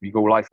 We go live.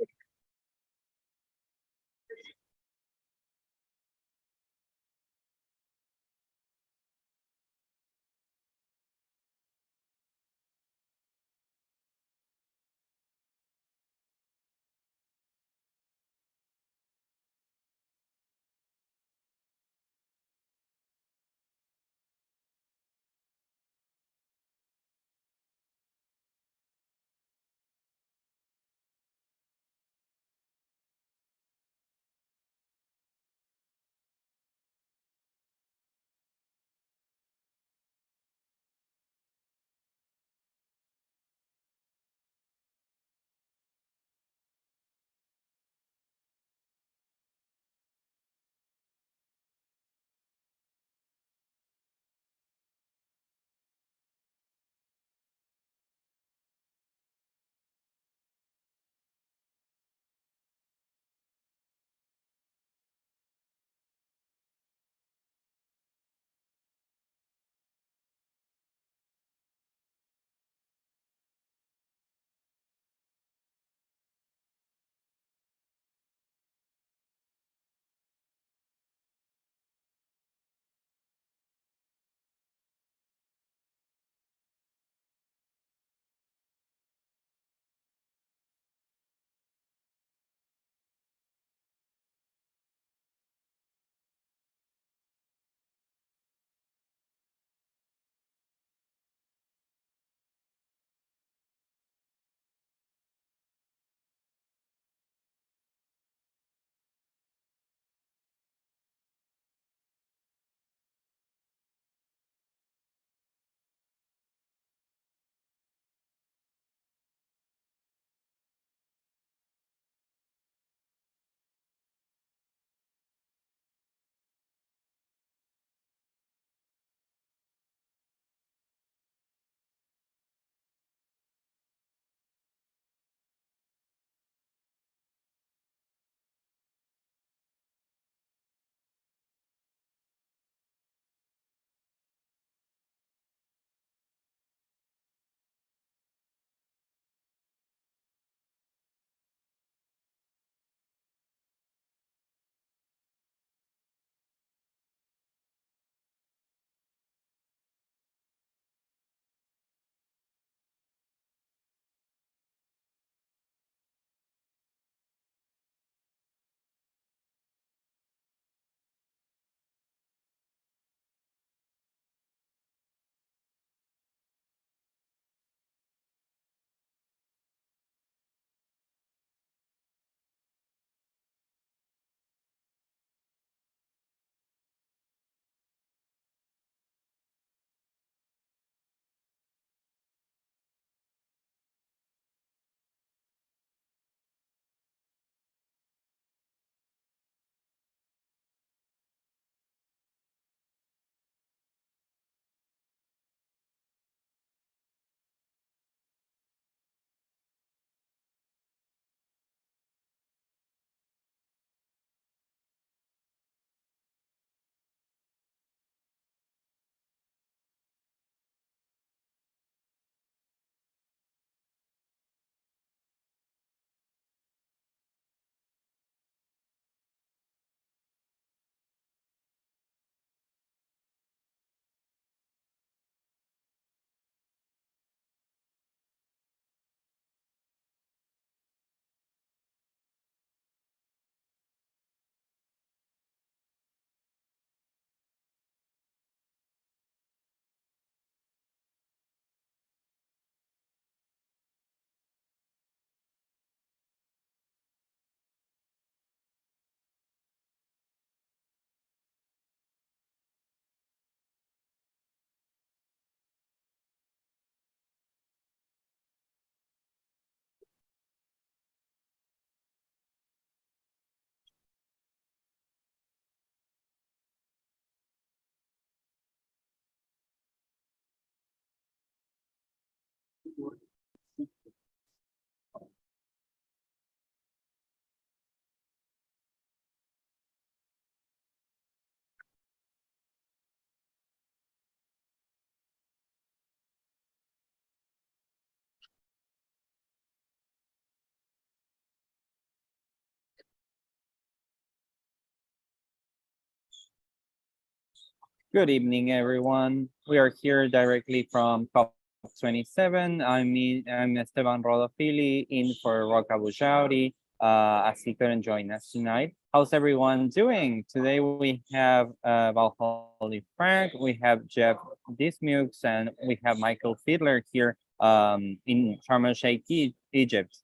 Good evening, everyone. We are here directly from COP27. I'm Esteban Rodofili in for Roca Bujauri, as he couldn't join us tonight. How's everyone doing? Today we have Valholly Frank, we have Jeff Dismukes, and we have Michael Fiedler here in Sharm el Sheikh, Egypt.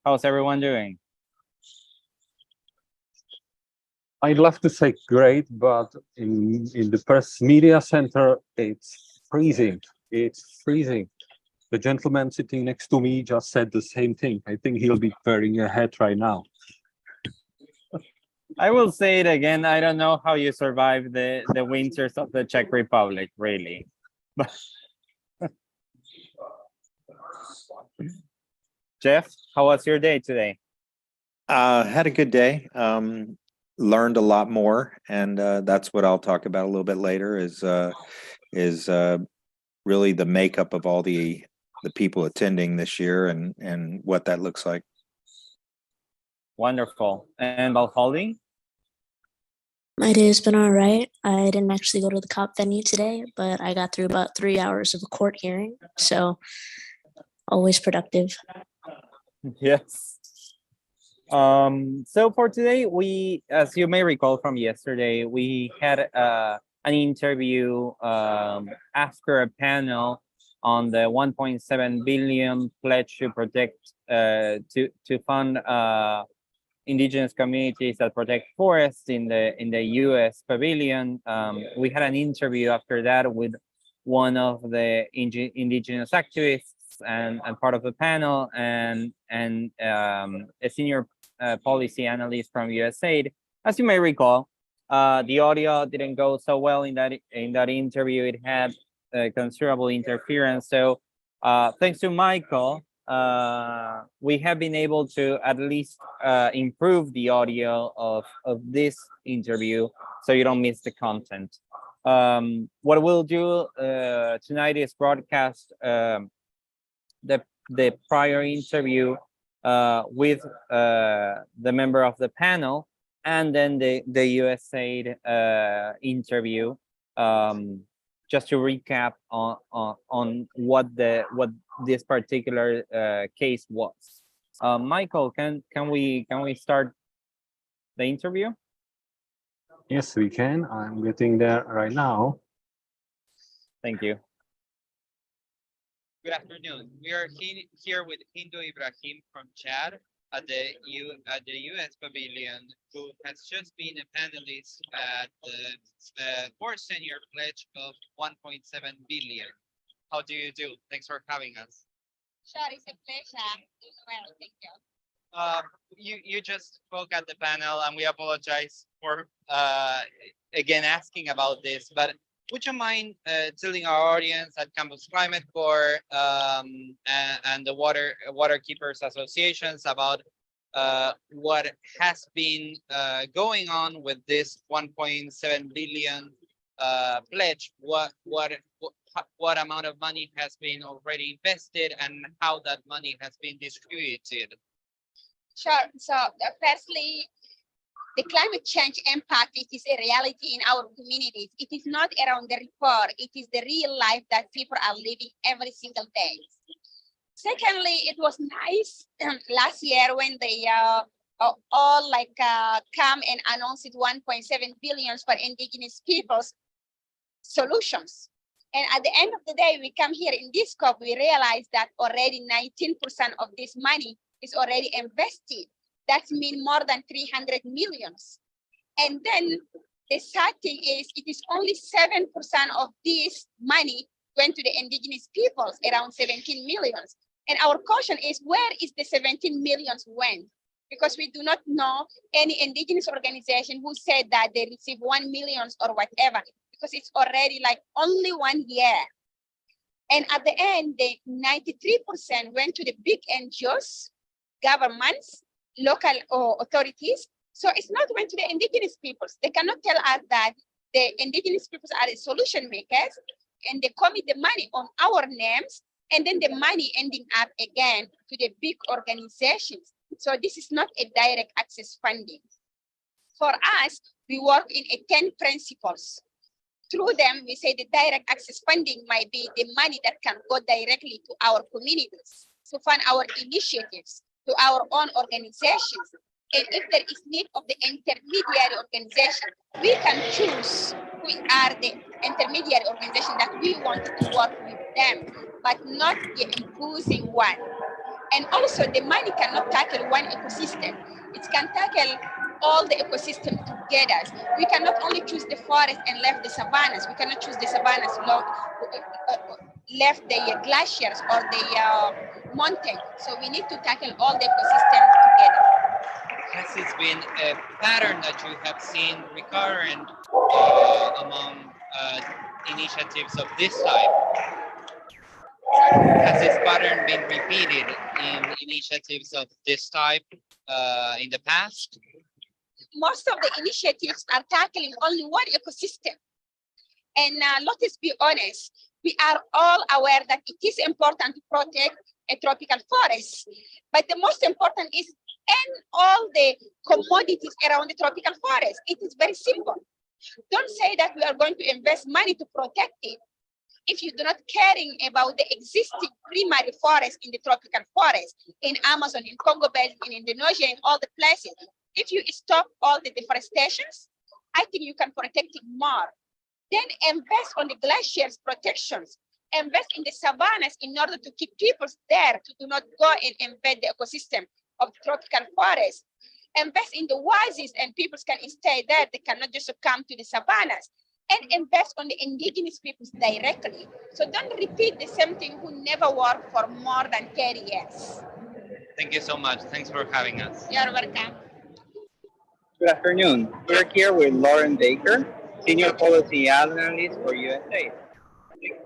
How's everyone doing? I'd love to say great, but in the press media center, it's freezing. It's freezing. The gentleman sitting next to me just said the same thing. I think he'll be wearing a hat right now. I will say it again. I don't know how you survive the winters of the Czech Republic, really. But Jeff, how was your day today? Had a good day. Learned a lot more, and that's what I'll talk about a little bit later. Is really the makeup of all the people attending this year and what that looks like. Wonderful. And Valholly? My day has been all right. I didn't actually go to the COP venue today, but I got through about 3 hours of a court hearing, so always productive. Yes. So for today, we, as you may recall from yesterday, we had an interview after a panel on the 1.7 billion pledge to protect to fund indigenous communities that protect forests in the U.S. pavilion. We had an interview after that with one of the indigenous activists and part of the panel and a senior policy analyst from USAID. As you may recall, the audio didn't go so well in that interview. It had considerable interference. So thanks to Michael, we have been able to at least improve the audio of this interview so you don't miss the content. What we'll do tonight is broadcast the prior interview with the member of the panel, and then the USAID interview, just to recap on what this particular case was. Michael, can we start the interview? Yes, we can. I'm getting there right now. Thank you. Good afternoon. We are here with Hindu Ibrahim from Chad at the U.S. Pavilion, who has just been a panelist at the fourth senior pledge of 1.7 billion. How do you do? Thanks for having us. Sure, it's a pleasure. Well, thank you. You just spoke at the panel, and we apologize for again asking about this, but would you mind telling our audience at Campus Climate Corps and the Waterkeepers Associations about what has been going on with this 1.7 billion pledge? What amount of money has been already invested, and how that money has been distributed? Sure. So firstly, the climate change impact, it is a reality in our communities. It is not around the report. It is the real life that people are living every single day. Secondly, it was nice last year when they all come and announced 1.7 billion for indigenous people's solutions. And at the end of the day, we come here in this COP, we realize that already 19% of this money is already invested. That means more than 300 millions. And then the sad thing is, it is only 7% of this money went to the indigenous peoples, around 17 millions. And our question is, where is the 17 millions went? Because we do not know any indigenous organization who said that they received 1 million or whatever, because it's already like only 1 year. And at the end, the 93% went to the big NGOs, governments, local authorities. So it's not went to the indigenous peoples. They cannot tell us that the indigenous peoples are the solution makers and they commit the money on our names, and then the money ending up again to the big organizations. So this is not a direct access funding. For us, we work in 10 principles. through them, we say the direct access funding might be the money that can go directly to our communities, to fund our initiatives, to our own organizations. And if there is need of the intermediary organization, we can choose who are the intermediary organization that we want to work with them, but not imposing one. And also the money cannot tackle one ecosystem. It can tackle all the ecosystem together. We cannot only choose the forest and left the savannas. We cannot choose the savannas, left the glaciers or the mountain. So we need to tackle all the ecosystems together. Has this been a pattern that you have seen recurrent among initiatives of this type? Has this pattern been repeated in initiatives of this type in the past? Most of the initiatives are tackling only one ecosystem. And let us be honest, we are all aware that it is important to protect a tropical forest. But the most important is end all the commodities around the tropical forest. It is very simple. Don't say that we are going to invest money to protect it if you do not caring about the existing primary forest in the tropical forest, in Amazon, in Congo Basin, in Indonesia, in all the places. If you stop all the deforestations, I think you can protect it more. Then invest on the glaciers protections, invest in the savannas in order to keep people there to do not go and embed the ecosystem of the tropical forest. Invest in the oases and people can stay there. They cannot just come to the savannas. And invest on the indigenous peoples directly. So don't repeat the same thing who never worked for more than 30 years. Thank you so much. Thanks for having us. You're welcome. Good afternoon. We're here with Lauren Baker, Senior Policy Analyst for USA. Thanks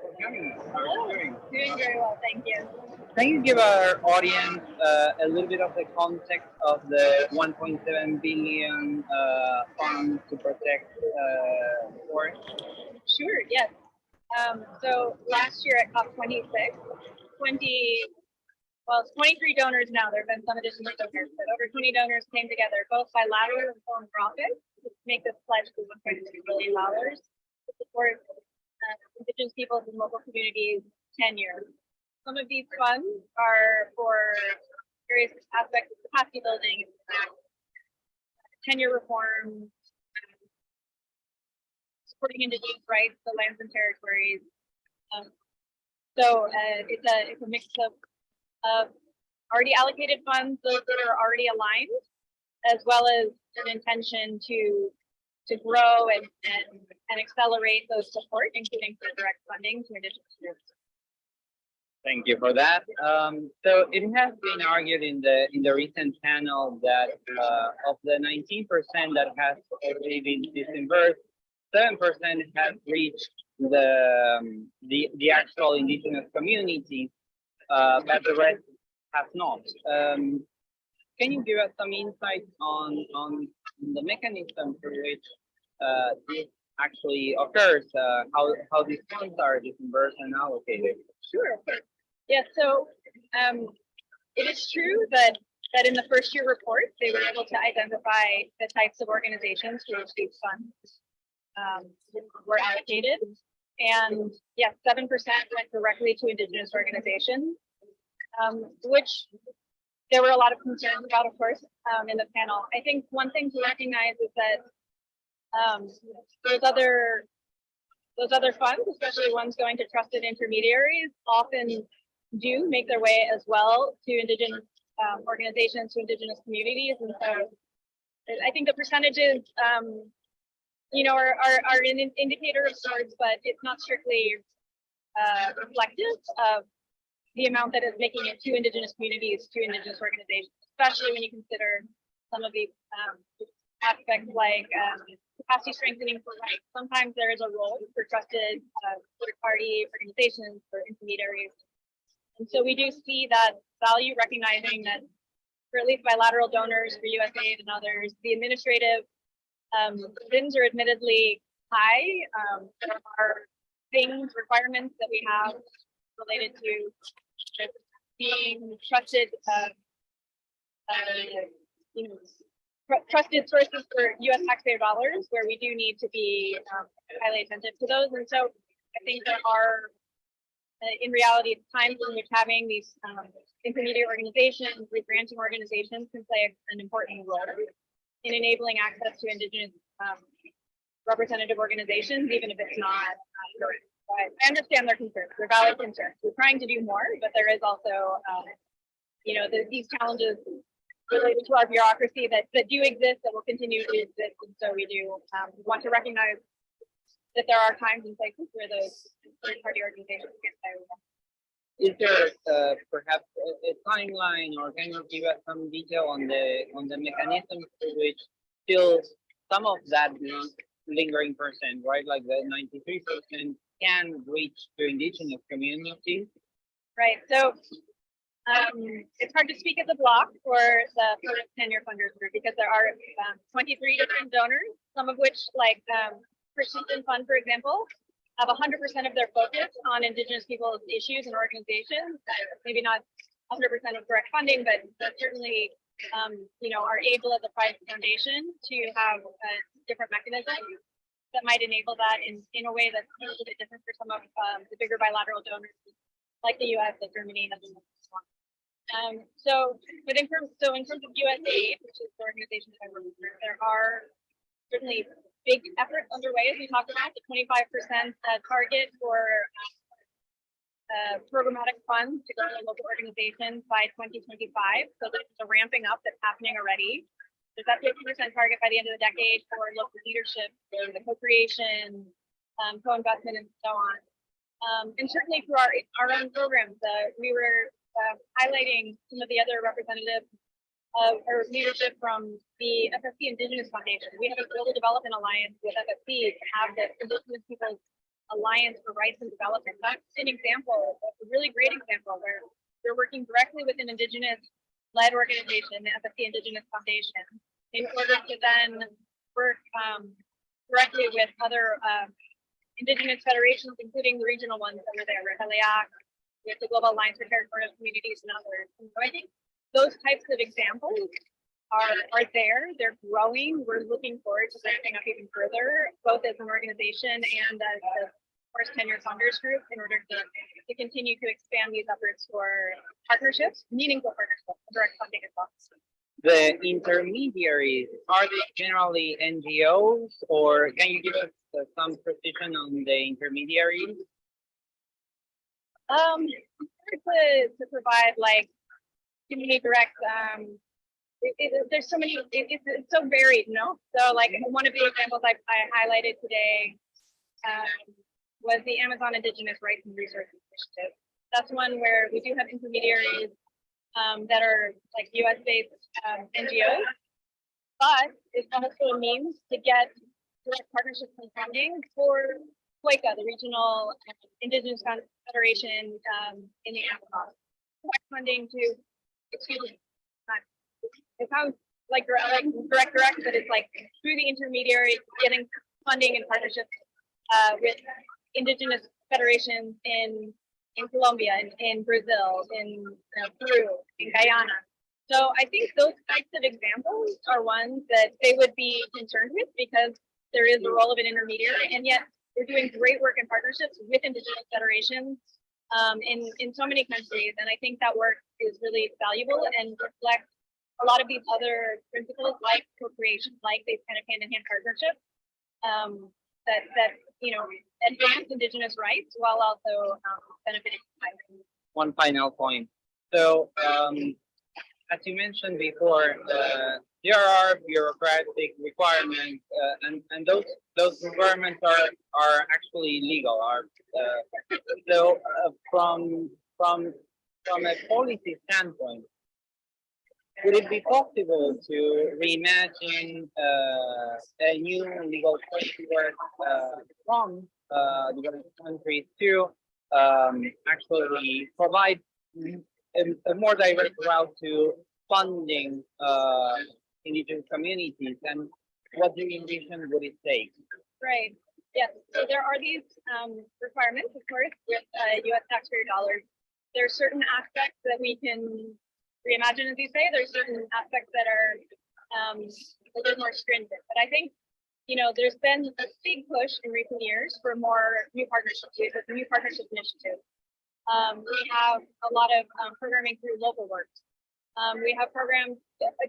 for coming. How are you doing? Doing very well, thank you. Can you give our audience a little bit of the context of the 1.7 billion fund to protect forests? Sure, yes. So last year at COP26, 23 donors now, there have been some additional donors, but over 20 donors came together, both bilateral and philanthropic, to make this pledge to $1.6 billion to support indigenous peoples and local communities 10 years. Some of these funds are for various aspects of capacity building, tenure reform, supporting indigenous rights, the lands and territories. So it's a mix of already allocated funds, those that are already aligned, as well as an intention to grow and accelerate those support, including for direct funding to indigenous groups. Thank you for that. So it has been argued in the recent panel that of the 19% that has already been disbursed, 7% has reached the actual indigenous community, but the rest has not. Can you give us some insight on the mechanism through which this actually occurs? How these funds are disbursed and allocated? Sure. Yeah, so it is true that in the first year report, they were able to identify the types of organizations to which these funds were allocated. And yes, 7% went directly to indigenous organizations, which there were a lot of concerns about, of course, in the panel. I think one thing to recognize is that those other funds, especially ones going to trusted intermediaries, often do make their way as well to indigenous organizations, to indigenous communities. And so I think the percentages, are an indicator of sorts, but it's not strictly reflective of the amount that is making it to indigenous communities, to indigenous organizations, especially when you consider some of these aspects like capacity strengthening for rights. Sometimes there is a role for trusted third-party organizations, for intermediaries. And so we do see that value, recognizing that for at least bilateral donors, for USAID and others, the administrative bins are admittedly high. There are requirements that we have related to being trusted trusted sources for U.S. taxpayer dollars, where we do need to be highly attentive to those. And so I think there are, in reality, times in which having these intermediate organizations, granting organizations can play an important role in enabling access to Indigenous representative organizations, even if it's not current. But I understand their concerns. They're valid concerns. We're trying to do more, but there is also, these challenges related to our bureaucracy that do exist, that will continue to exist. And so we do want to recognize that there are times and places where those third-party organizations get there. Is there perhaps a timeline, or can you give us some detail on the mechanism to which still some of that lingering percent, right? Like the 93% can reach to indigenous communities? Right. So it's hard to speak as a block for the first 10-year funders group, because there are 23 different donors, some of which, like Christensen Fund, for example, have 100% of their focus on Indigenous people's issues and organizations. Maybe not 100% of direct funding, but certainly, are able as a private foundation to have a different mechanism that might enable that in a way that's a little bit different for some of the bigger bilateral donors, like the U.S., like Germany, and in terms of USAID, which is the organization that I work with, there are certainly big efforts underway, as we talked about, the 25% target for programmatic funds to go to local organizations by 2025. So there's a ramping up that's happening already. There's that 50% target by the end of the decade for local leadership, for the co-creation, co-investment, and so on. And certainly through our own programs, we were highlighting some of the other representatives or leadership from the FSC Indigenous Foundation. We have a global development alliance with FSC to have the Indigenous Peoples Alliance for Rights and Development. That's an example, a really great example, where they're working directly with an Indigenous-led organization, the FSC Indigenous Foundation, in order to then work directly with other Indigenous federations, including the regional ones that were there, Reheliak, with the Global Alliance for Territorial Communities, and others. And so I think those types of examples are there. They're growing. We're looking forward to ramping up even further, both as an organization and as the first 10-year funders group, in order to continue to expand these efforts for partnerships, meaningful partnerships, direct funding as well. The intermediaries, are they generally NGOs, or can you give us some precision on the intermediaries? To provide like community direct, there's so many, it's so varied, so like one of the examples I highlighted today was the Amazon Indigenous Rights and Resources Initiative. That's one where we do have intermediaries that are like US-based NGOs, but it's also a means to get direct partnerships and funding for COICA, the regional Indigenous Federation in the Amazon. Direct funding to, it sounds like direct, but it's like through the intermediary, getting funding and partnerships with Indigenous federations in Colombia, in Brazil, in Peru, in Guyana. So I think those types of examples are ones that they would be concerned with, because there is the role of an intermediary, and yet we're doing great work in partnerships with Indigenous federations in so many countries. And I think that work is really valuable and reflects a lot of these other principles, like co-creation, like these kind of hand-in-hand partnerships that advance Indigenous rights while also benefiting society. One final point. So, as you mentioned before, there are bureaucratic requirements, and those requirements are actually legal. So from a policy standpoint, would it be possible to reimagine a new legal framework from developed countries to actually provide a more direct route to funding Indigenous communities, and what do you envision would it take? Right. Yes. So there are these requirements, of course, with U.S. taxpayer dollars. There are certain aspects that we can reimagine, as you say. There's certain aspects that are a little more stringent. But I think, you know, there's been a big push in recent years for more new partnerships, with the new partnership initiative. We have a lot of programming through local works. We have programs,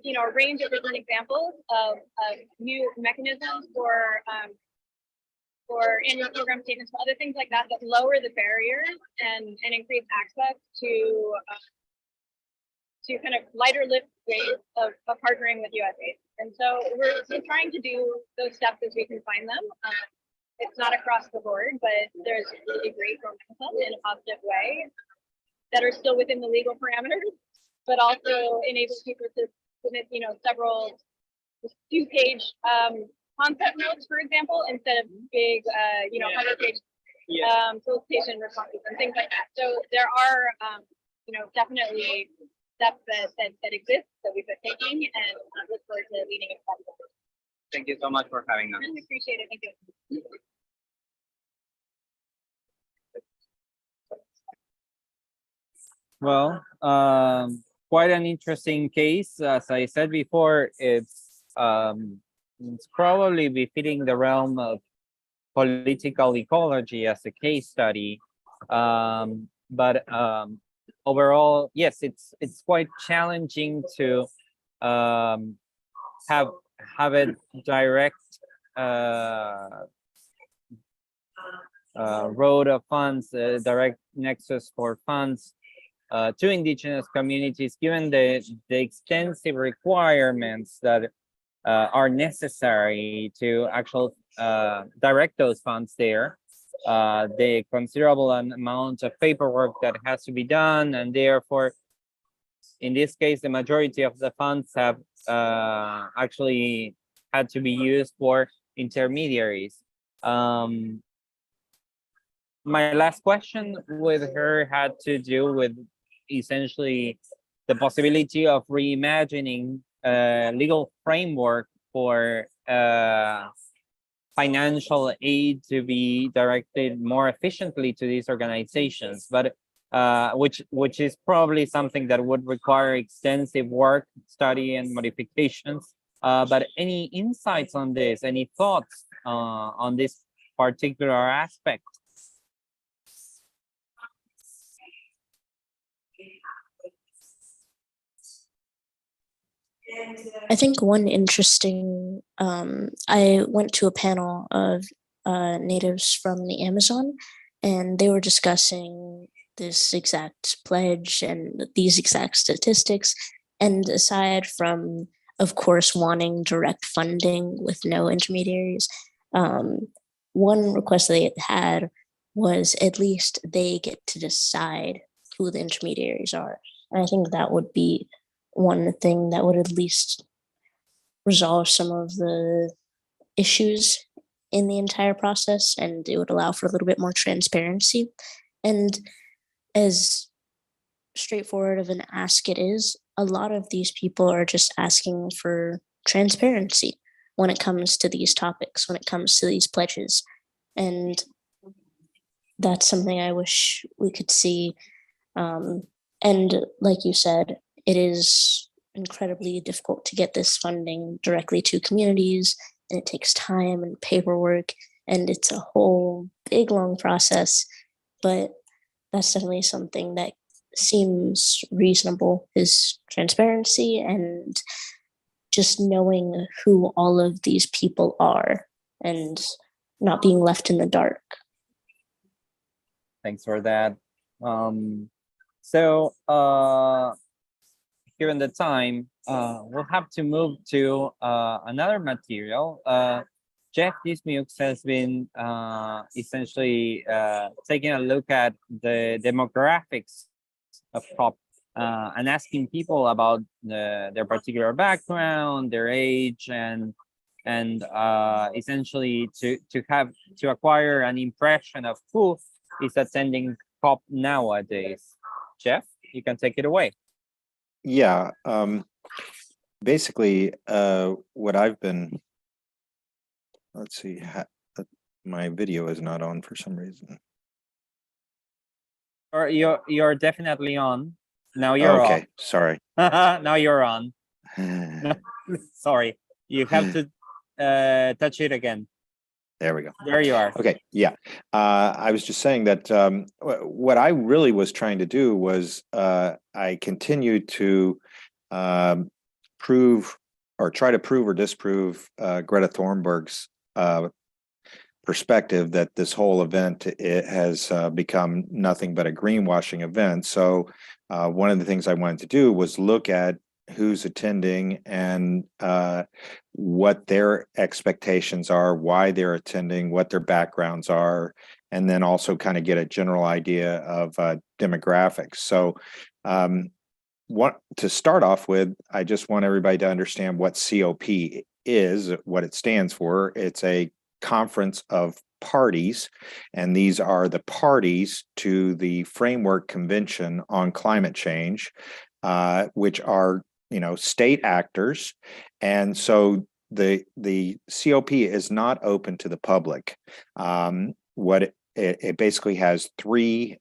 you know, a range of different examples of new mechanisms for annual program statements, for other things like that, that lower the barriers and increase access to kind of lighter lift ways of partnering with USAID. And so we're trying to do those steps as we can find them. It's not across the board, but there's really great momentum in a positive way that are still within the legal parameters, but also enable people to submit, you know, several 2-page concept notes, for example, instead of big, you know, 100-page solicitation responses and things like that. So there are, you know, definitely steps that exist that we've been taking, and I look forward to leading it forward. Thank you so much for having us. Really appreciate it. Thank you. Well, quite an interesting case. As I said before, it's probably befitting the realm of political ecology as a case study. But overall, yes, it's quite challenging to have a direct road of funds, direct nexus for funds to indigenous communities, given the extensive requirements that are necessary to actually direct those funds there, the considerable amount of paperwork that has to be done, and therefore, in this case, the majority of the funds have actually had to be used for intermediaries. My last question with her had to do with essentially the possibility of reimagining a legal framework for financial aid to be directed more efficiently to these organizations, but which is probably something that would require extensive work, study, and modifications. But any insights on this? Any thoughts on this particular aspect? I think one interesting, I went to a panel of natives from the Amazon, and they were discussing this exact pledge and these exact statistics. And aside from, of course, wanting direct funding with no intermediaries, one request they had was at least they get to decide who the intermediaries are. And I think that would be one thing that would at least resolve some of the issues in the entire process, and it would allow for a little bit more transparency. And as straightforward of an ask it is, a lot of these people are just asking for transparency when it comes to these topics, when it comes to these pledges. And that's something I wish we could see. And like you said, it is incredibly difficult to get this funding directly to communities, and it takes time and paperwork, and it's a whole big, long process. But that's definitely something that seems reasonable, is transparency and just knowing who all of these people are and not being left in the dark. Thanks for that. Given the time, we'll have to move to another material. Jeff Dismukes has been essentially taking a look at the demographics of COP and asking people about their particular background, their age, and essentially to acquire an impression of who is attending COP nowadays. Jeff, you can take it away. Yeah, basically, what I've been, let's see, my video is not on for some reason. Or you're definitely on. Now you're Okay, off. sorry. Now you're on. Sorry, you have to touch it again. There we go. There you are. Okay, yeah. I was just saying that what I really was trying to do was I continued to prove or try to prove or disprove Greta Thunberg's perspective that this whole event it has become nothing but a greenwashing event. So one of the things I wanted to do was look at who's attending and what their expectations are, why they're attending, what their backgrounds are, and then also kind of get a general idea of demographics. So to start off with, I just want everybody to understand what COP is, what it stands for. It's a conference of parties, and these are the parties to the Framework Convention on Climate Change, which are state actors. And so the COP is not open to the public. What it basically has three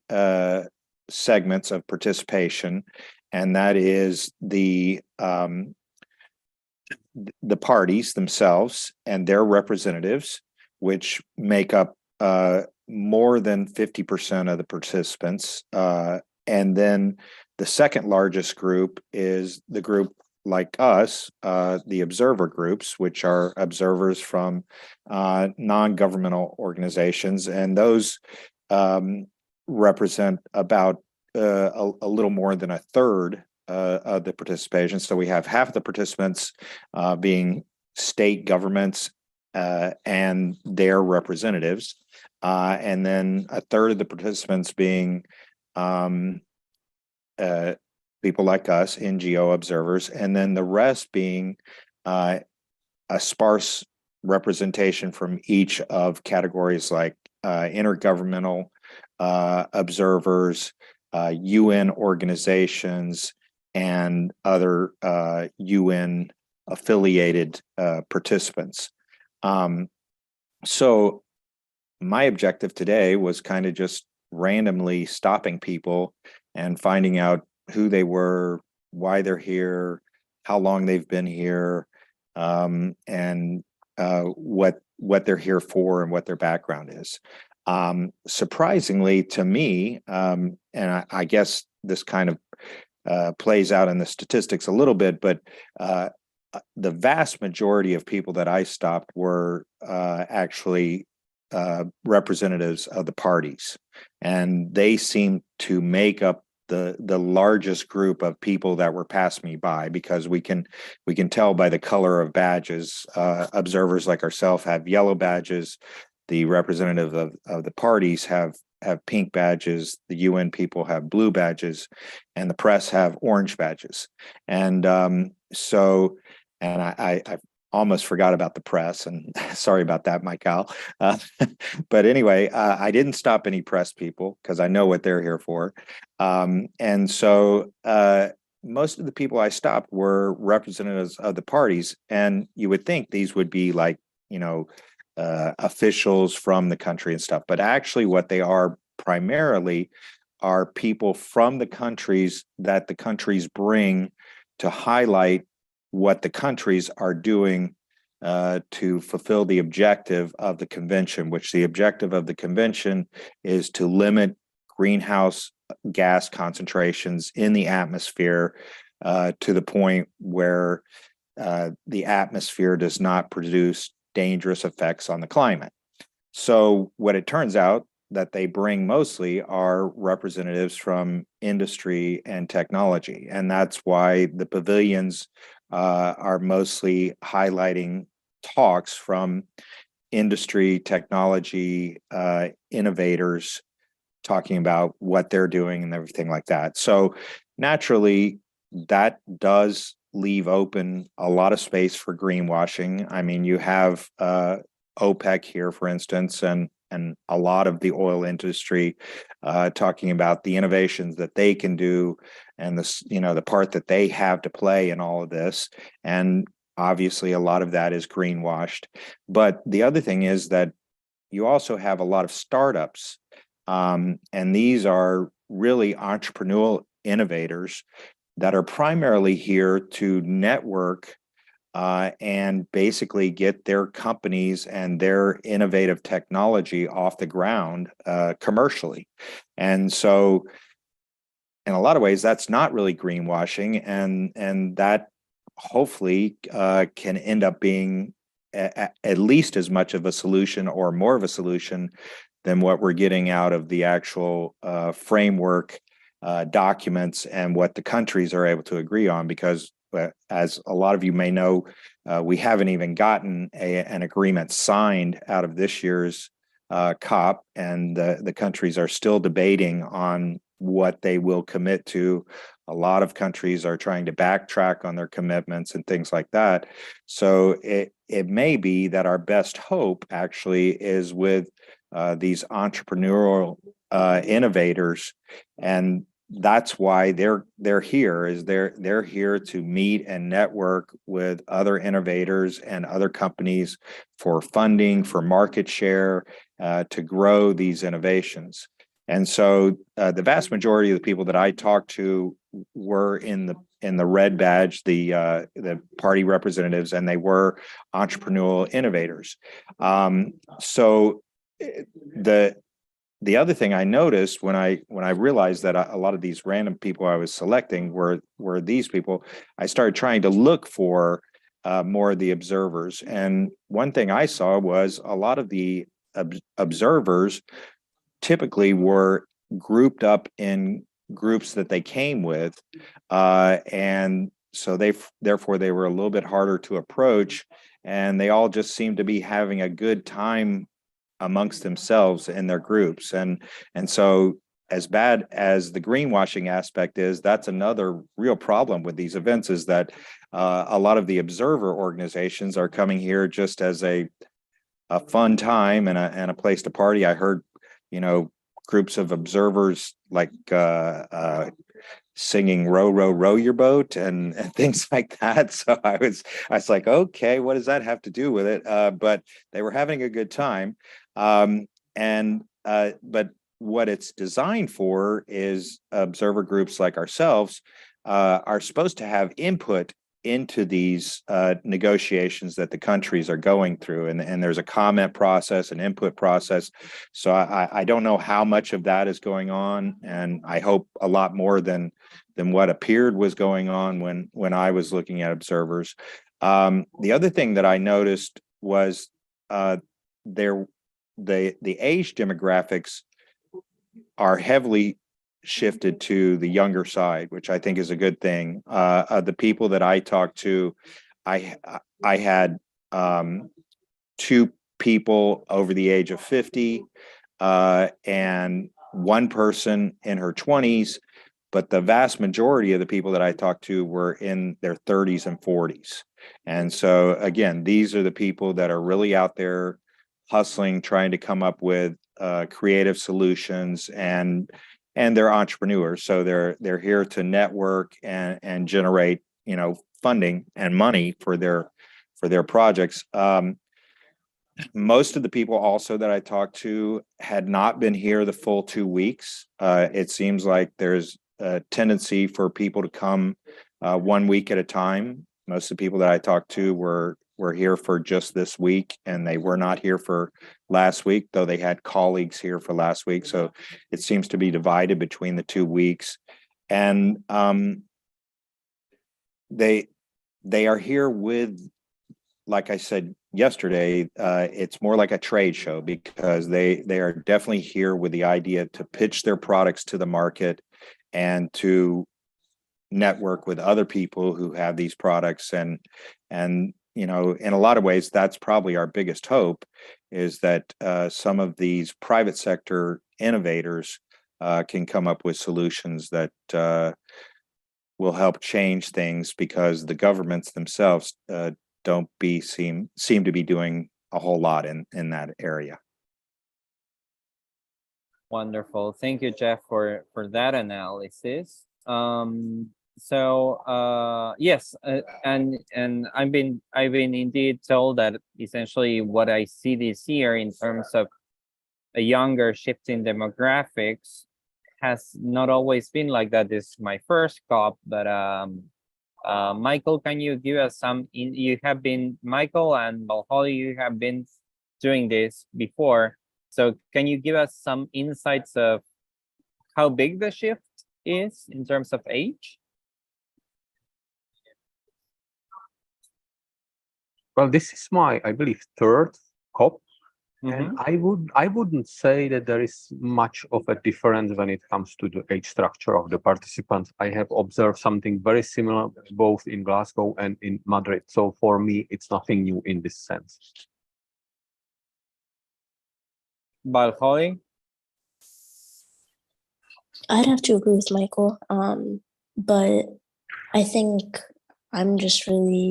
segments of participation, and that is the parties themselves and their representatives, which make up more than 50% of the participants. And then the second largest group is the group like us, the observer groups, which are observers from non-governmental organizations. And those represent about a little more than a third of the participation. So we have half the participants being state governments and their representatives, and then a third of the participants being people like us, NGO observers, and then the rest being a sparse representation from each of categories like intergovernmental observers, UN organizations, and other UN affiliated participants. So my objective today was kind of just randomly stopping people and finding out who they were, why they're here, how long they've been here, and what they're here for and what their background is. Surprisingly to me, and I guess this kind of plays out in the statistics a little bit, but the vast majority of people that I stopped were actually representatives of the parties, and they seem to make up the largest group of people that were passed me by, because we can tell by the color of badges. Observers like ourselves have yellow badges. The representative of the parties have pink badges. The UN people have blue badges, and the press have orange badges. And I almost forgot about the press, and sorry about that, Michael. But anyway, I didn't stop any press people because I know what they're here for. And so most of the people I stopped were representatives of the parties, and you would think these would be like, officials from the country and stuff. But actually what they are primarily are people from the countries that the countries bring to highlight what the countries are doing to fulfill the objective of the convention, which the objective of the convention is to limit greenhouse gas concentrations in the atmosphere to the point where the atmosphere does not produce dangerous effects on the climate. So what it turns out that they bring mostly are representatives from industry and technology. And that's why the pavilions are mostly highlighting talks from industry, technology, innovators, talking about what they're doing and everything like that. So naturally, that does leave open a lot of space for greenwashing. I mean, you have OPEC here, for instance, and a lot of the oil industry talking about the innovations that they can do and the part that they have to play in all of this. And obviously a lot of that is greenwashed. But the other thing is that you also have a lot of startups, and these are really entrepreneurial innovators that are primarily here to network and basically get their companies and their innovative technology off the ground commercially. And so in a lot of ways, that's not really greenwashing, and that hopefully can end up being at least as much of a solution or more of a solution than what we're getting out of the actual framework documents and what the countries are able to agree on. Because as a lot of you may know, we haven't even gotten an agreement signed out of this year's COP, and the countries are still debating on what they will commit to. A lot of countries are trying to backtrack on their commitments and things like that. So it may be that our best hope actually is with these entrepreneurial innovators, and that's why they're here. Is they're here to meet and network with other innovators and other companies for funding, for market share, to grow these innovations. And so the vast majority of the people that I talked to were in the red badge, the party representatives, and they were entrepreneurial innovators. So the other thing I noticed when I realized that a lot of these random people I was selecting were these people, I started trying to look for more of the observers. And one thing I saw was a lot of the observers typically were grouped up in groups that they came with, and so therefore they were a little bit harder to approach, and they all just seemed to be having a good time amongst themselves in their groups. And so as bad as the greenwashing aspect is, that's another real problem with these events, is that a lot of the observer organizations are coming here just as a fun time and a place to party. I heard, groups of observers like singing "Row, row, row your boat" and things like that. So I was like, okay, what does that have to do with it? But they were having a good time. But what it's designed for is observer groups like ourselves are supposed to have input into these negotiations that the countries are going through. And there's a comment process, an input process. So I don't know how much of that is going on. And I hope a lot more than what appeared was going on when I was looking at observers. The other thing that I noticed was the age demographics are heavily shifted to the younger side, which I think is a good thing. The people that I talked to, I had 2 people over the age of 50 and 1 person in her 20s, but the vast majority of the people that I talked to were in their 30s and 40s. And so again, these are the people that are really out there hustling, trying to come up with creative solutions, and they're entrepreneurs. So they're here to network and generate, funding and money for their projects. Most of the people also that I talked to had not been here the full 2 weeks. It seems like there's a tendency for people to come 1 week at a time. Most of the people that I talked to were here for just this week, and they were not here for last week, though they had colleagues here for last week. So it seems to be divided between the 2 weeks. And they are here with, like I said yesterday, it's more like a trade show, because they are definitely here with the idea to pitch their products to the market and to network with other people who have these products. And in a lot of ways, that's probably our biggest hope, is that some of these private sector innovators can come up with solutions that will help change things, because the governments themselves don't seem to be doing a whole lot in that area. Wonderful. Thank you, Jeff, for that analysis. Yes, and I've been indeed told that essentially what I see this year in terms of a younger shifting demographics has not always been like that. This is my first COP, but Michael, can you give us some? You have been, Michael and Holly, you have been doing this before. So can you give us some insights of how big the shift is in terms of age? Well, this is my, I believe, third COP. Mhm. And I wouldn't say that there is much of a difference when it comes to the age structure of the participants. I have observed something very similar both in Glasgow and in Madrid. So for me, it's nothing new in this sense. But Holly? I'd have to agree with Michael. But I think I'm just really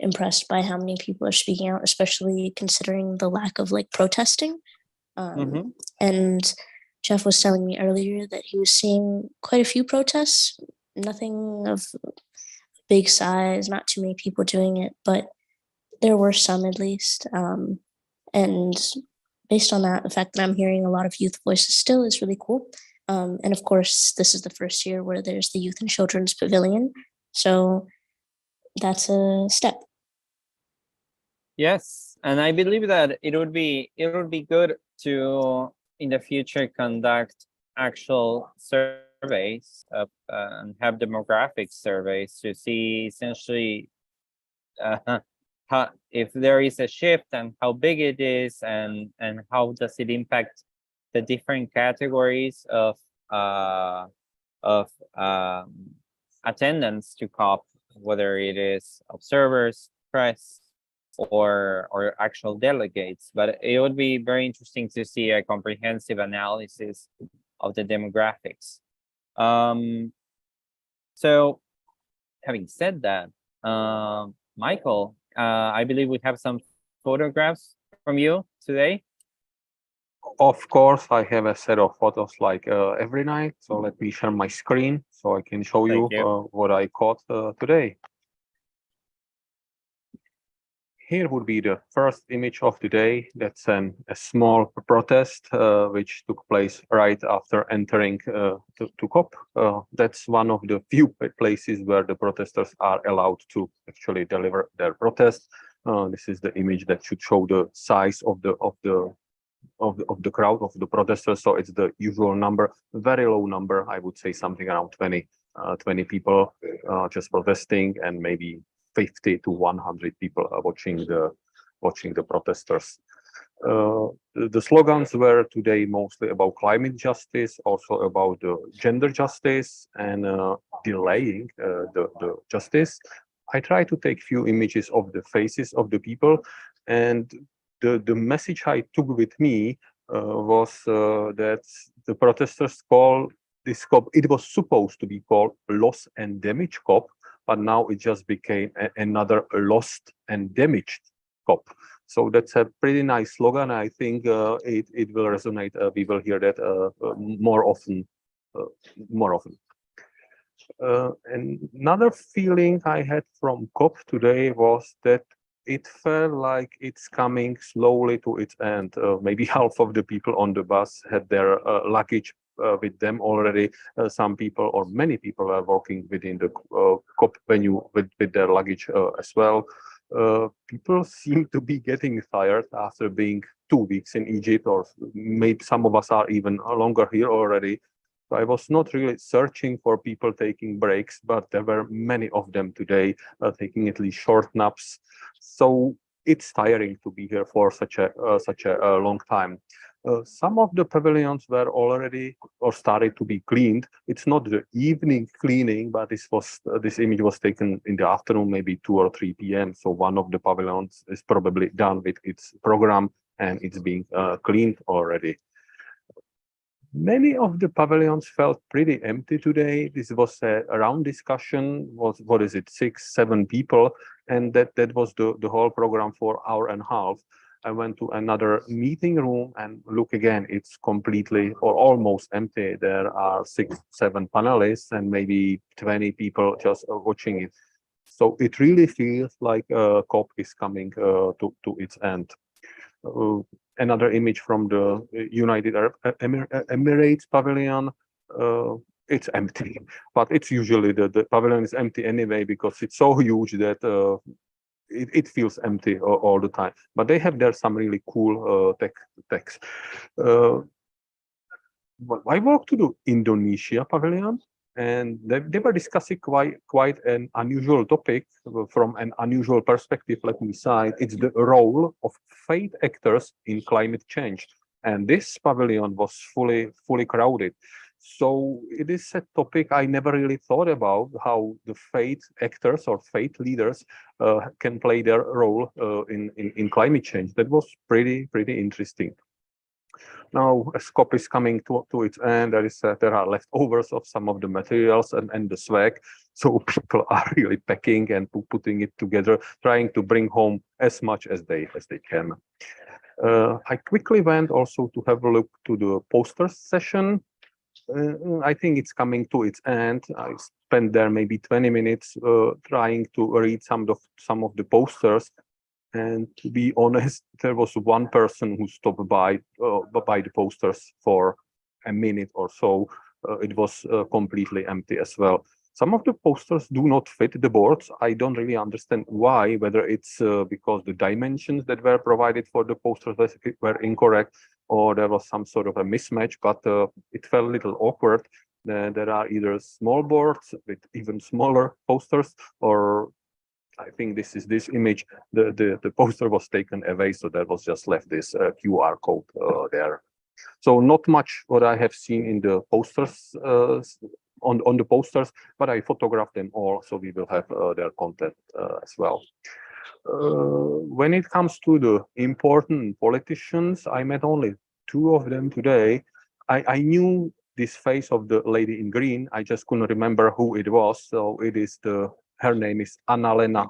impressed by how many people are speaking out, especially considering the lack of like protesting. Mhm. And Jeff was telling me earlier that he was seeing quite a few protests, nothing of big size, not too many people doing it, but there were some at least. And based on that, the fact that I'm hearing a lot of youth voices still is really cool. And of course, this is the first year where there's the Youth and Children's Pavilion. So that's a step. Yes, and I believe that it would be good to in the future conduct actual surveys of and have demographic surveys to see essentially how, if there is a shift and how big it is, and how does it impact the different categories of attendance to COP, whether it is observers, press, or actual delegates. But it would be very interesting to see a comprehensive analysis of the demographics. So having said that, Michael, I believe we have some photographs from you today. Of course, I have a set of photos like every night. So let me share my screen so I can show Thank you you. what I caught today. Here would be the first image of the day. That's a small protest which took place right after entering to COP. That's one of the few places where the protesters are allowed to actually deliver their protest. This is the image that should show the size of the crowd, of the protesters. So it's the usual number, very low number. I would say something around 20 people just protesting, and maybe 50 to 100 people are watching the protesters. The slogans were today mostly about climate justice, also about gender justice, and delaying the justice. I try to take few images of the faces of the people, and the message I took with me was that the protesters call this COP, it was supposed to be called Loss and Damage COP, but now it just became another Lost and Damaged COP. So that's a pretty nice slogan. I think it will resonate. We will hear that more often. And another feeling I had from COP today was that it felt like it's coming slowly to its end. Maybe half of the people on the bus had their luggage with them already. Some people, or many people, are walking within the COP venue with their luggage as well. People seem to be getting tired after being 2 weeks in Egypt, or maybe some of us are even longer here already. I was not really searching for people taking breaks, but there were many of them today taking at least short naps. So it's tiring to be here for such a long time. Some of the pavilions were already or started to be cleaned. It's not the evening cleaning, but this image was taken in the afternoon, maybe 2 or 3 p.m. So one of the pavilions is probably done with its program, and it's being cleaned already. Many of the pavilions felt pretty empty today. This was a round discussion. What is it, 6, 7 people, and that was the whole program for hour and a half. I went to another meeting room and look again. It's completely or almost empty. There are 6, 7 panelists and maybe 20 people just watching it. So it really feels like COP is coming to its end. Another image from the United Arab Emirates pavilion. it's empty, but it's usually the pavilion is empty anyway because it's so huge that it feels empty all the time. But they have there some really cool techs. I walked to the Indonesia pavilion, and they were discussing quite an unusual topic from an unusual perspective. Let me cite: it's the role of faith actors in climate change, and this pavilion was fully crowded. So it is a topic I never really thought about, how the faith actors or faith leaders can play their role in climate change. That was pretty interesting. Now, as COP is coming to its end, there are leftovers of some of the materials and the swag. So people are really packing and putting it together, trying to bring home as much as they can. I quickly went also to have a look to the posters session. I think it's coming to its end. I spent there maybe 20 minutes trying to read some of the posters. And to be honest, there was one person who stopped by the posters for a minute or so. It was completely empty as well. Some of the posters do not fit the boards. I don't really understand why, whether it's because the dimensions that were provided for the posters were incorrect, or there was some sort of a mismatch, but it felt a little awkward. There are either small boards with even smaller posters, or I think this image, the poster was taken away, so there was just left this QR code there. So not much what I have seen in the posters on the posters, but I photographed them all, so we will have their content as well. When it comes to the important politicians, I met only 2 of them today. I knew this face of the lady in green. I just couldn't remember who it was. So it is her name is Annalena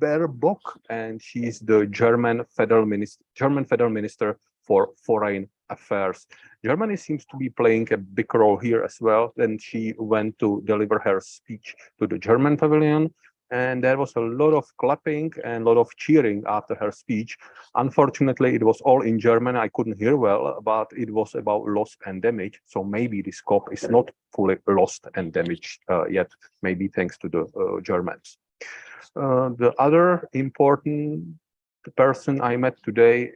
Baerbock, and she is the German federal minister for foreign affairs. Germany seems to be playing a big role here as well. Then she went to deliver her speech to the German pavilion, and there was a lot of clapping and a lot of cheering after her speech. Unfortunately, it was all in German. I couldn't hear well, but it was about loss and damage. So maybe this COP is not fully lost and damaged yet, maybe thanks to the Germans. The other important person I met today,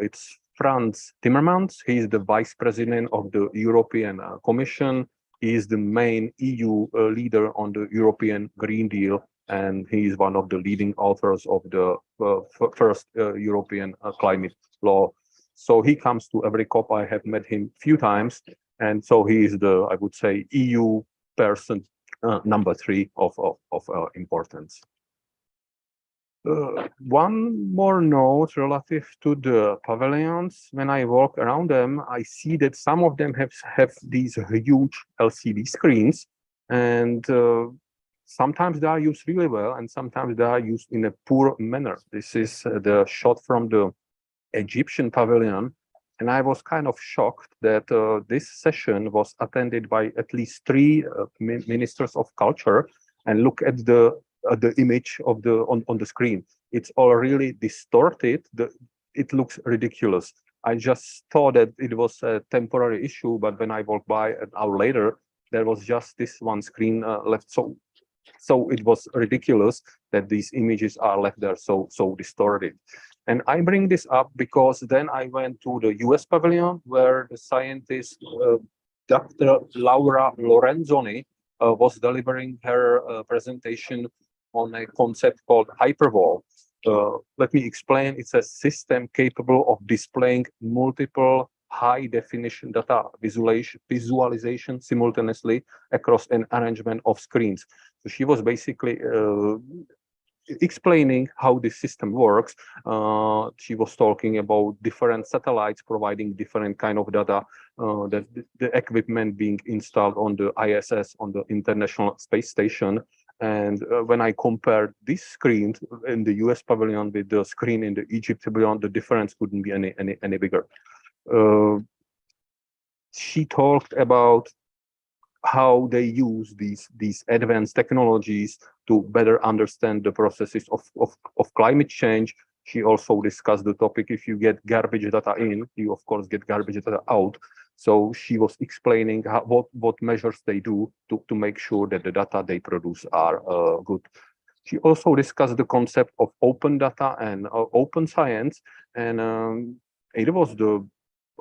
it's Frans Timmermans. He is the vice president of the European Commission. He is the main EU leader on the European Green Deal, and he is one of the leading authors of the first European climate law. So he comes to every COP. I have met him a few times, and so he is the, I would say, EU person number 3 of importance. One more note relative to the pavilions. When I walk around them, I see that some of them have these huge LCD screens, and sometimes they are used really well, and sometimes they are used in a poor manner. This is the shot from the Egyptian pavilion, and I was kind of shocked that this session was attended by at least 3 ministers of culture. And look at the image of on the screen. It's all really distorted. It looks ridiculous. I just thought that it was a temporary issue, but when I walked by an hour later, there was just this one screen left. So it was ridiculous that these images are left there so distorted. And I bring this up because then I went to the US pavilion, where the scientist Dr. Laura Lorenzoni was delivering her presentation on a concept called Hyperwall. Let me explain. It's a system capable of displaying multiple high-definition data visualization simultaneously across an arrangement of screens. So she was basically explaining how this system works. She was talking about different satellites providing different kind of data, that the equipment being installed on the ISS, on the International Space Station. And when I compared this screen in the US pavilion with the screen in the Egypt pavilion, the difference couldn't be any bigger. She talked about how they use these advanced technologies to better understand the processes of climate change. She also discussed the topic: if you get garbage data in, you of course get garbage data out. So she was explaining what measures they do to make sure that the data they produce are good. She also discussed the concept of open data and open science, and it was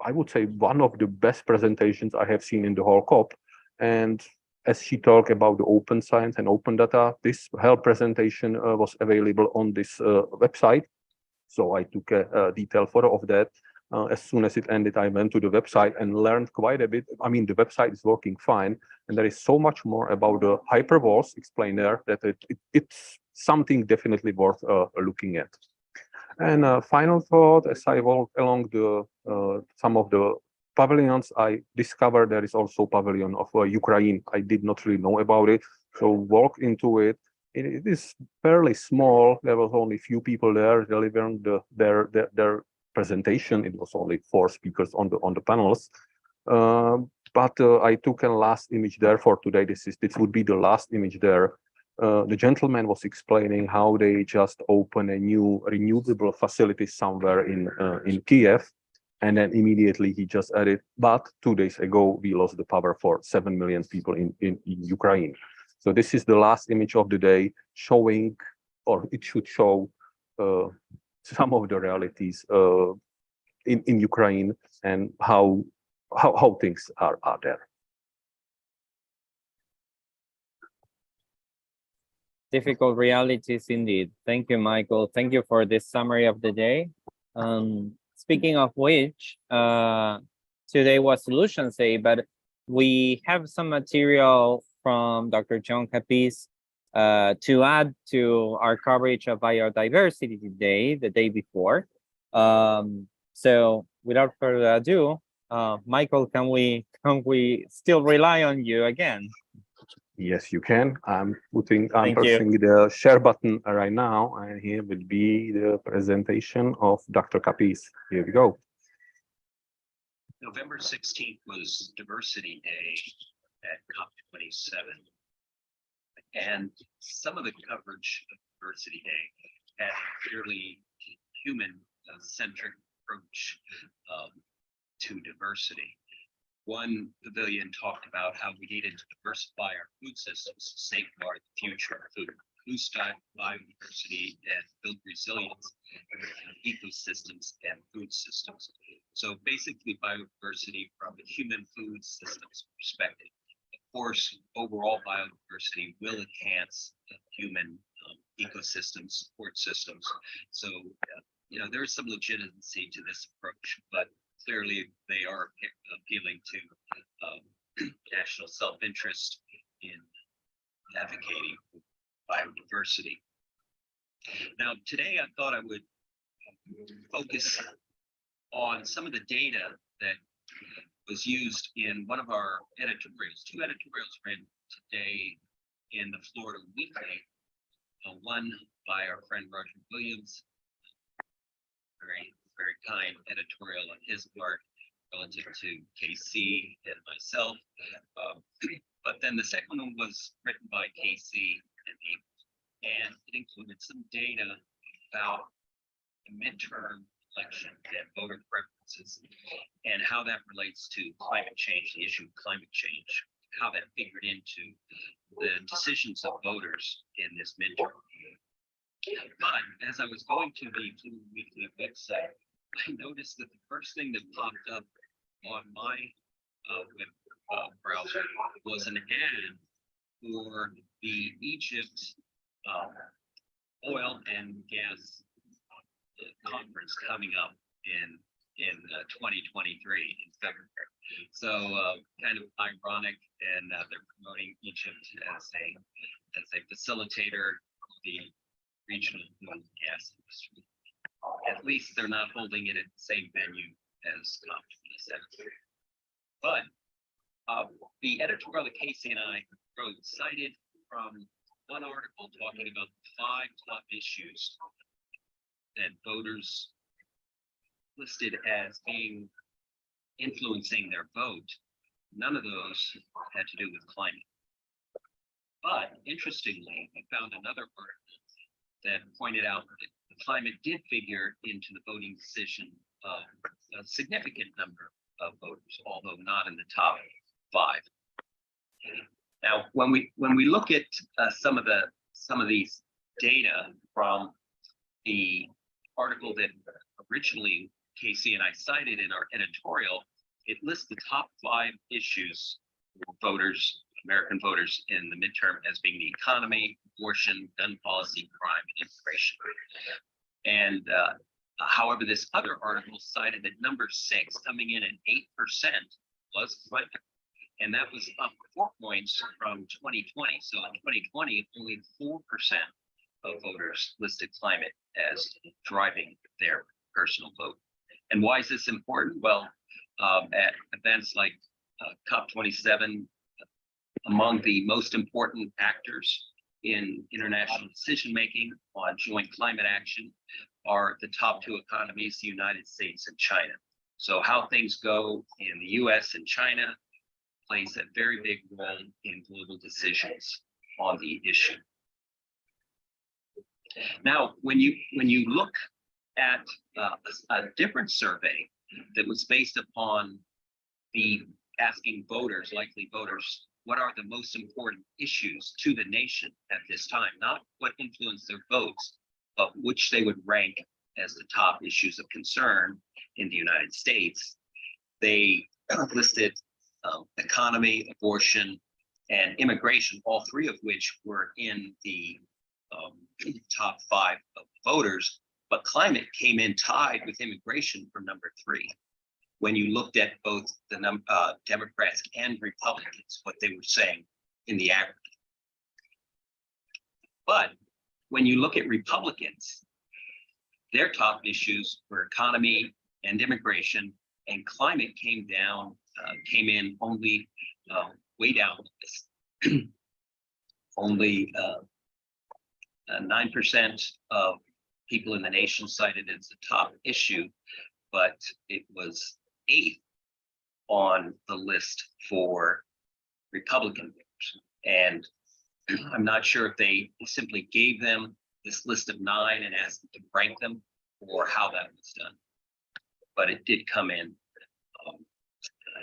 I would say, one of the best presentations I have seen in the whole COP. And as she talked about the open science and open data, her presentation was available on this website. So I took a detailed photo of that. As soon as it ended, I went to the website and learned quite a bit. I mean, the website is working fine, and there is so much more about the hyperwalls explained there that it's something definitely worth looking at. And final thought, as I walked along some of the pavilions, I discovered there is also pavilion of Ukraine. I did not really know about it, so walked into it. It is fairly small. There was only few people there delivering their presentation. It was only 4 speakers on the panels. But I took a last image there for today. This would be the last image there. The gentleman was explaining how they just opened a new renewable facility somewhere in Kiev, and then immediately he just added, but 2 days ago we lost the power for 7 million people in Ukraine. So this is the last image of the day, showing, or it should show, some of the realities in Ukraine and how things are there. Difficult realities indeed. Thank you, Michael. Thank you for this summary of the day. Speaking of which, today was Solutions Day, but we have some material from Dr. John Capiz to add to our coverage of Biodiversity Day, the day before. So without further ado, Michael, can we still rely on you again? Yes, you can. I'm Thank you. pressing the share button right now, and here will be the presentation of Dr. Capiz. Here we go. November 16th was Diversity Day at COP27. And some of the coverage of Diversity Day had a purely human-centric approach to diversity. One pavilion talked about how we needed to diversify our food systems to safeguard the future of food, boost biodiversity, and build resilience in ecosystems and food systems. So basically biodiversity from a human food systems perspective. Of course, overall biodiversity will enhance human ecosystem support systems. So, there's some legitimacy to this approach, but clearly they are appealing to national self-interest in advocating for biodiversity. Now, today I thought I would focus on some of the data that was used in one of our editorials. 2 editorials ran today in the Florida Weekly. One by our friend Roger Williams, very kind editorial on his part relative to KC and myself. But then the second one was written by KC and me, and it included some data about the midterm election and voter preferences and how that relates to climate change, the issue of climate change, how that figured into the decisions of voters in this midterm. But as I was going to the Florida Weekly website, I noticed that the first thing that popped up on my web browser was an ad for the Egypt oil and gas conference coming up in 2023 in February. So kind of ironic, and they're promoting Egypt as a facilitator of the regional oil and gas industry. At least they're not holding it at the same venue as COP27. But the editorial that Casey and I wrote cited from one article talking about the 5 top issues that voters listed as being influencing their vote. None of those had to do with climate. But interestingly, I found another article that pointed out that the climate did figure into the voting decision of a significant number of voters, although not in the top 5. Now, when we look at some of these data from the article that originally Casey and I cited in our editorial, it lists the top 5 issues for voters, American voters in the midterm as being the economy, abortion, gun policy, crime, and immigration. And however, this other article cited that number 6, coming in at 8%, was climate. And that was up 4 points from 2020. So in 2020, only 4% of voters listed climate as driving their personal vote. And why is this important? Well, at events like COP27, among the most important actors in international decision-making on joint climate action are the top 2 economies, the United States and China. So how things go in the US and China plays a very big role in global decisions on the issue. Now, when you look at a different survey that was based upon the asking voters, likely voters, what are the most important issues to the nation at this time, not what influenced their votes, but which they would rank as the top issues of concern in the United States, they listed economy, abortion, and immigration, all 3 of which were in the top 5 of voters, but climate came in tied with immigration for number 3. When you looked at both the Democrats and Republicans, what they were saying in the aggregate. But when you look at Republicans, their top issues were economy and immigration, and climate came in only way down the list. Only 9% of people in the nation cited it as a top issue, but it was 8th on the list for Republican voters. And I'm not sure if they simply gave them this list of 9 and asked them to rank them, or how that was done. But it did come in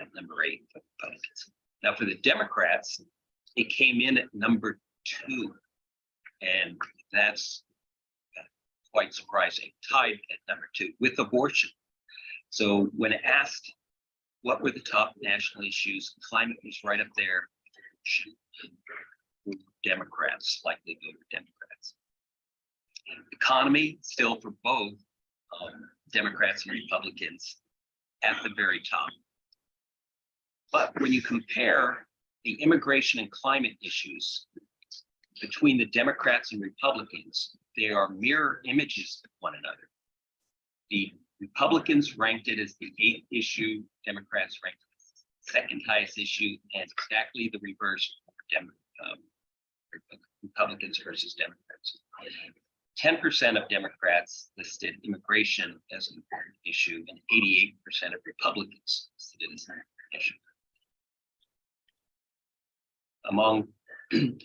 at number 8 for Republicans. Now for the Democrats, it came in at number 2, and that's quite surprising, tied at number 2 with abortion. So when asked what were the top national issues, climate was right up there. Democrats, likely voted Democrats. Economy, still for both Democrats and Republicans, at the very top. But when you compare the immigration and climate issues between the Democrats and Republicans, they are mirror images of one another. The Republicans ranked it as the 8th issue, Democrats ranked it as the 2nd highest issue, and exactly the reverse for Republicans versus Democrats. 10% of Democrats listed immigration as an important issue, and 88% of Republicans listed it as an important issue.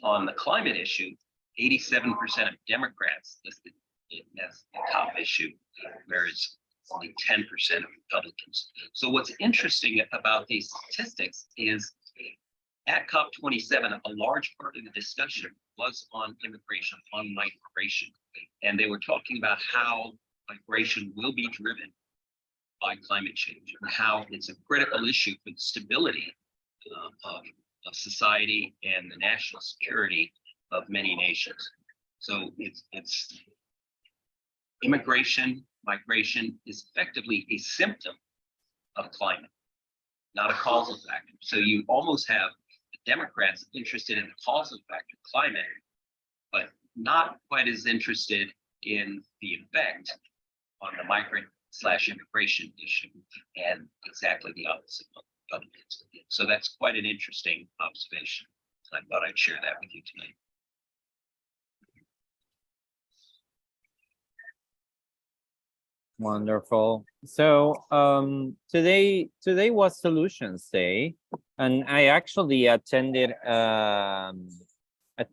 On the climate issue, 87% of Democrats listed it as a top issue, whereas only 10% of Republicans. So what's interesting about these statistics is at COP27, a large part of the discussion was on immigration, on migration. And they were talking about how migration will be driven by climate change and how it's a critical issue for the stability of society and the national security of many nations. So it's immigration, migration is effectively a symptom of climate, not a causal factor. So you almost have the Democrats interested in the causal factor, climate, but not quite as interested in the effect on the migrant/immigration issue, and exactly the opposite of Republicans. So that's quite an interesting observation. I thought I'd share that with you tonight. Wonderful. So today was Solutions Day, and I actually attended a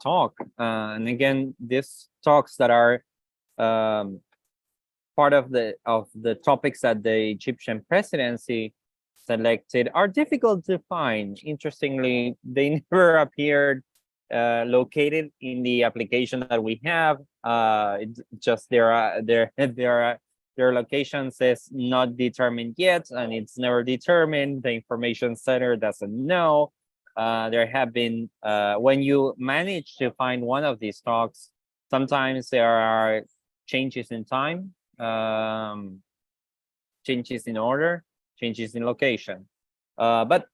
talk. And again, these talks that are part of the topics that the Egyptian presidency selected are difficult to find. Interestingly, they never appeared located in the application that we have. It's just their location says not determined yet, and it's never determined. The information center doesn't know. There have been when you manage to find one of these talks, sometimes there are changes in time, changes in order, changes in location. But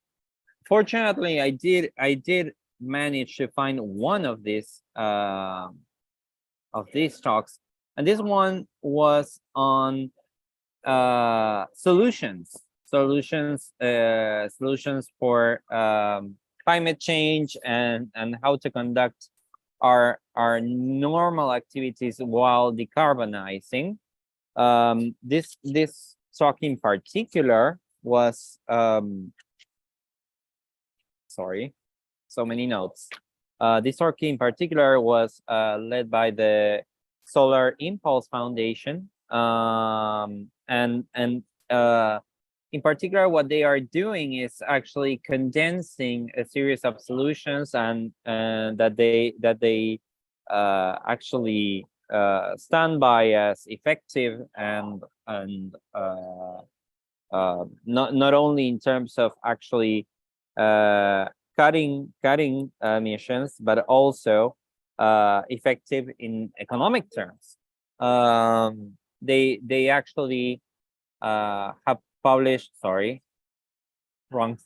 fortunately, I did manage to find one of these talks, and this one was on solutions for climate change and how to conduct our normal activities while decarbonizing. This talk in particular was sorry, so many notes. This talk in particular was led by the Solar Impulse Foundation, and in particular, what they are doing is actually condensing a series of solutions and that they actually stand by as effective and not only in terms of actually cutting emissions, but also effective in economic terms. They actually have published, sorry, wrong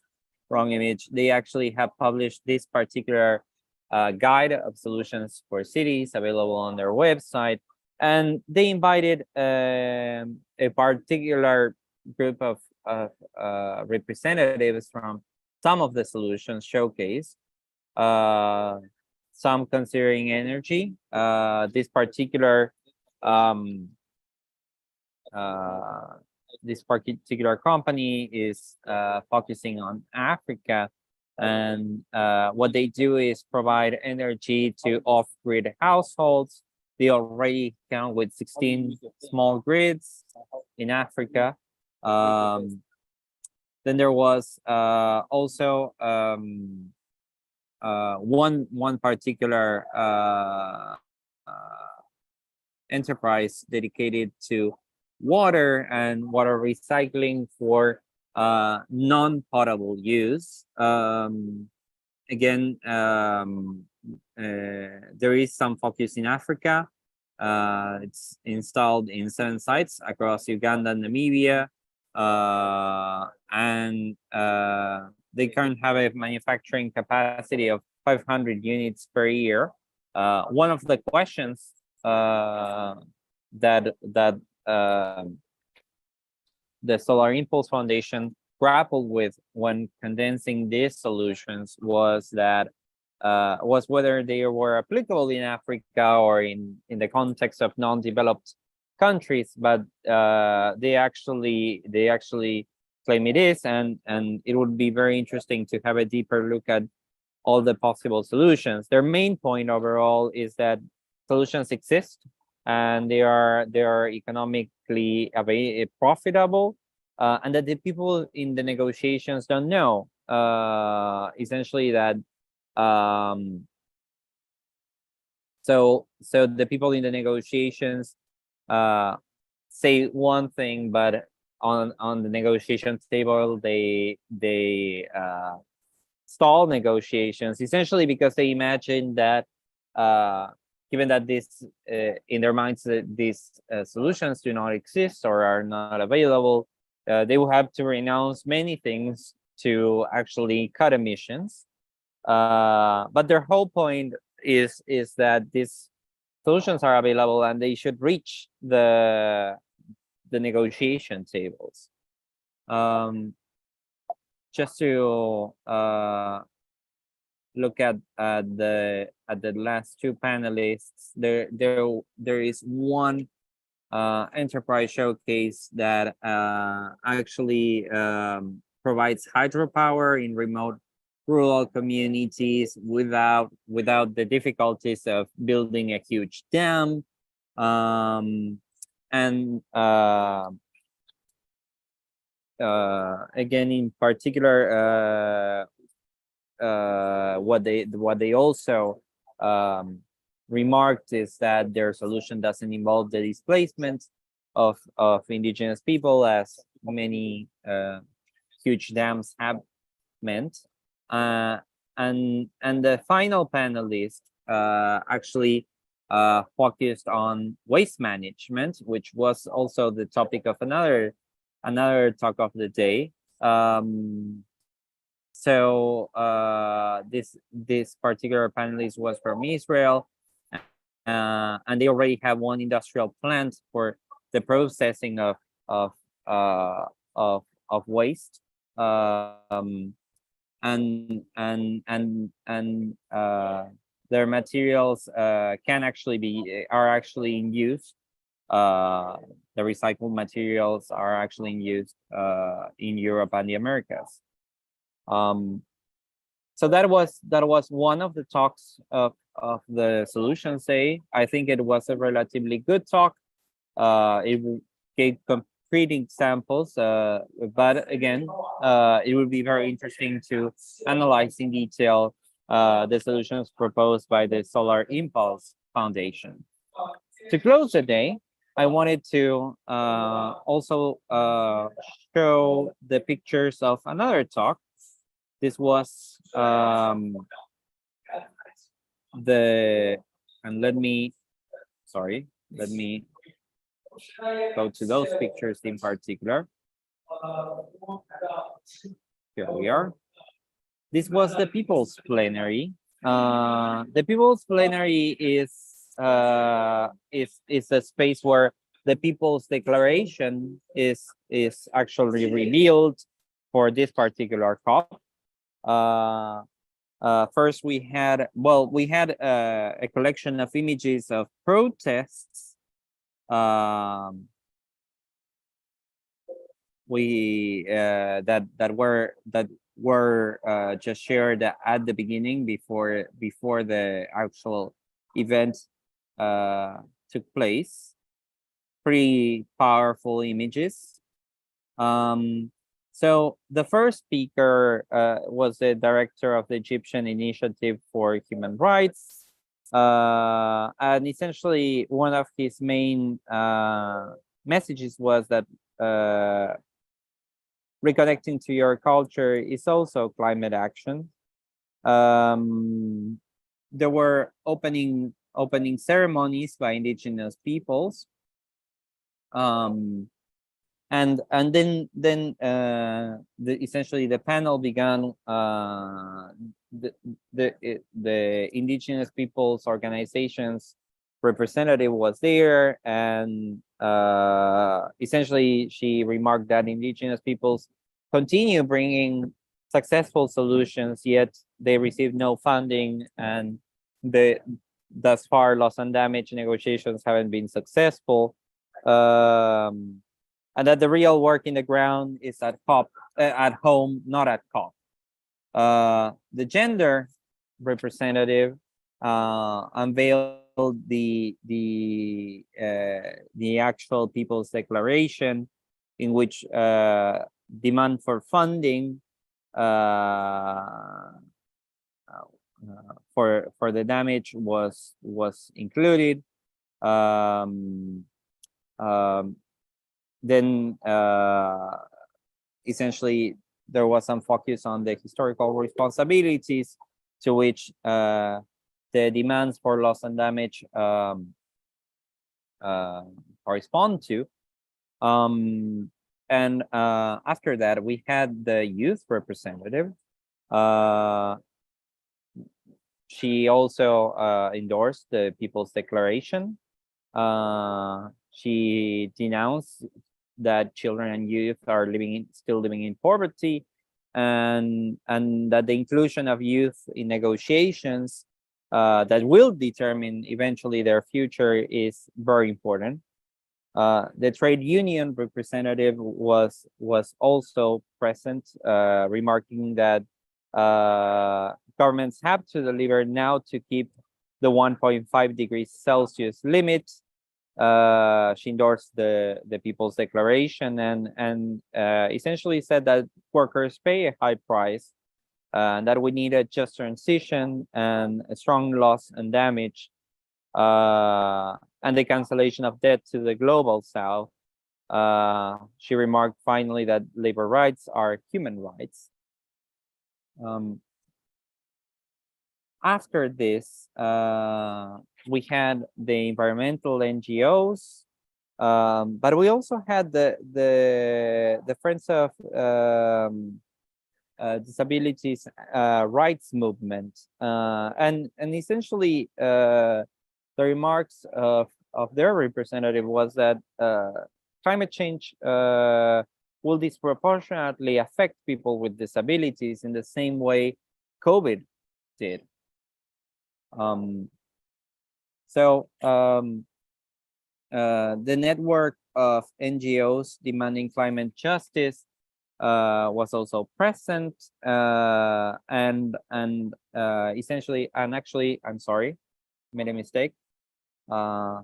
image. They actually have published this particular guide of solutions for cities available on their website, and they invited a particular group of representatives from some of the solutions showcased, some considering energy. This particular company is focusing on Africa, and what they do is provide energy to off-grid households. They already count with 16 small grids in Africa. Then there was also one particular enterprise dedicated to water and water recycling for non-potable use. Again, there is some focus in Africa. It's installed in 7 sites across Uganda and Namibia, and they currently have a manufacturing capacity of 500 units per year. One of the questions that the Solar Impulse Foundation grappled with when condensing these solutions was whether they were applicable in Africa or in the context of non-developed countries, but they actually claim it is, and it would be very interesting to have a deeper look at all the possible solutions. Their main point overall is that solutions exist and they are economically profitable, and that the people in the negotiations don't know essentially that so the people in the negotiations say one thing, but on the negotiation table they stall negotiations, essentially because they imagine that given that this in their minds these solutions do not exist or are not available, they will have to renounce many things to actually cut emissions. But their whole point is that these solutions are available and they should reach the negotiation tables. Just to look at the last 2 panelists, there is one enterprise showcase that actually provides hydropower in remote rural communities without the difficulties of building a huge dam, and again, in particular, what they also remarked is that their solution doesn't involve the displacement of indigenous people, as many huge dams have meant. And the final panelist actually focused on waste management, which was also the topic of another talk of the day. So this particular panelist was from Israel, and they already have one industrial plant for the processing of waste. And their materials are actually in use. The recycled materials are actually in use in Europe and the Americas. So that was one of the talks of the Solutions Day. I think it was a relatively good talk. It gave concrete examples, but again, it would be very interesting to analyze in detail the solutions proposed by the Solar Impulse Foundation. To close the day, I wanted to also show the pictures of another talk. This was let me go to those pictures in particular. Here we are. This was the People's Plenary. The People's Plenary is a space where the People's Declaration is actually revealed for this particular COP. First, we had a collection of images of protests. That were just shared at the beginning before the actual event took place. Pretty powerful images. So the first speaker was the director of the Egyptian Initiative for Human Rights. And essentially, one of his main messages was that reconnecting to your culture is also climate action. There were opening ceremonies by indigenous peoples. And then essentially the panel began. The indigenous peoples organizations representative was there, and essentially she remarked that indigenous peoples continue bringing successful solutions, yet they receive no funding, and thus far loss and damage negotiations haven't been successful. And that the real work in the ground is at home, not at COP. The gender representative unveiled the actual People's Declaration, in which demand for funding for the damage was included. Then essentially there was some focus on the historical responsibilities to which the demands for loss and damage correspond to. And after that, we had the youth representative. She also endorsed the People's Declaration. She denounced that children and youth are still living in poverty, and that the inclusion of youth in negotiations that will determine eventually their future is very important. The trade union representative was also present, remarking that governments have to deliver now to keep the 1.5 degrees Celsius limit. She endorsed the People's Declaration and essentially said that workers pay a high price, and that we need a just transition and a strong loss and damage, and the cancellation of debt to the global south. She remarked finally that labor rights are human rights. After this, we had the environmental NGOs, but we also had the Friends of Disabilities Rights Movement, and essentially the remarks of their representative was that climate change will disproportionately affect people with disabilities in the same way COVID did. The network of NGOs demanding climate justice was also present, and essentially, and actually, I'm sorry, made a mistake. I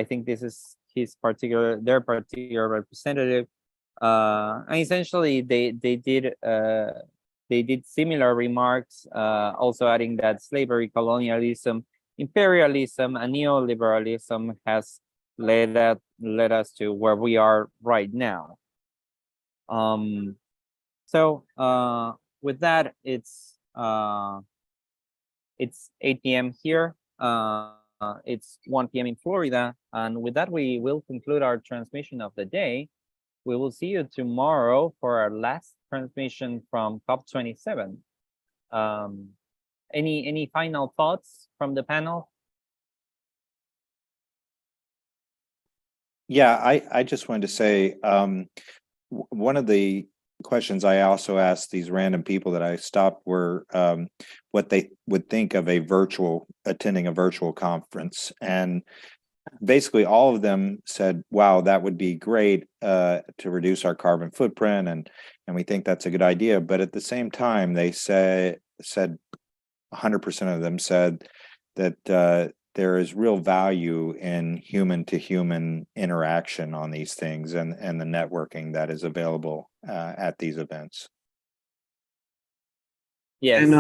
think this is their particular representative, and essentially they did similar remarks, also adding that slavery, colonialism, imperialism, and neoliberalism has led us to where we are right now. With that, it's 8 p.m. here. It's 1 p.m. in Florida, and with that, we will conclude our transmission of the day. We will see you tomorrow for our last transmission from COP27. Any final thoughts from the panel? Yeah, I just wanted to say, one of the questions I also asked these random people that I stopped were what they would think of attending a virtual conference. And basically all of them said, wow, that would be great to reduce our carbon footprint, and we think that's a good idea. But at the same time, they said 100% of them said that there is real value in human-to-human interaction on these things and the networking that is available at these events. Yes. And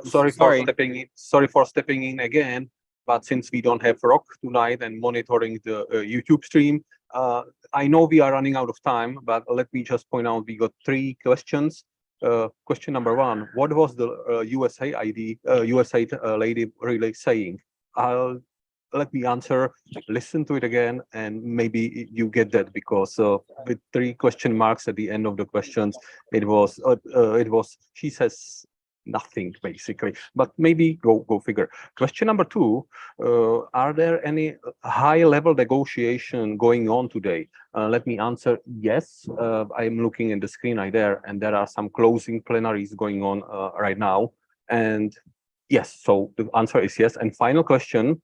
sorry Sorry. for stepping in again. But since we don't have Rock tonight and monitoring the YouTube stream, I know we are running out of time, but let me just point out we got 3 questions. Question number 1, what was the USAID lady really saying? Let me answer, listen to it again, and maybe you get that, because with 3 question marks at the end of the questions, it was she says nothing basically, but maybe go figure. Question number 2, are there any high-level negotiation going on today? Let me answer yes. I'm looking in the screen right there, and there are some closing plenaries going on right now, and yes, so the answer is yes. And final question,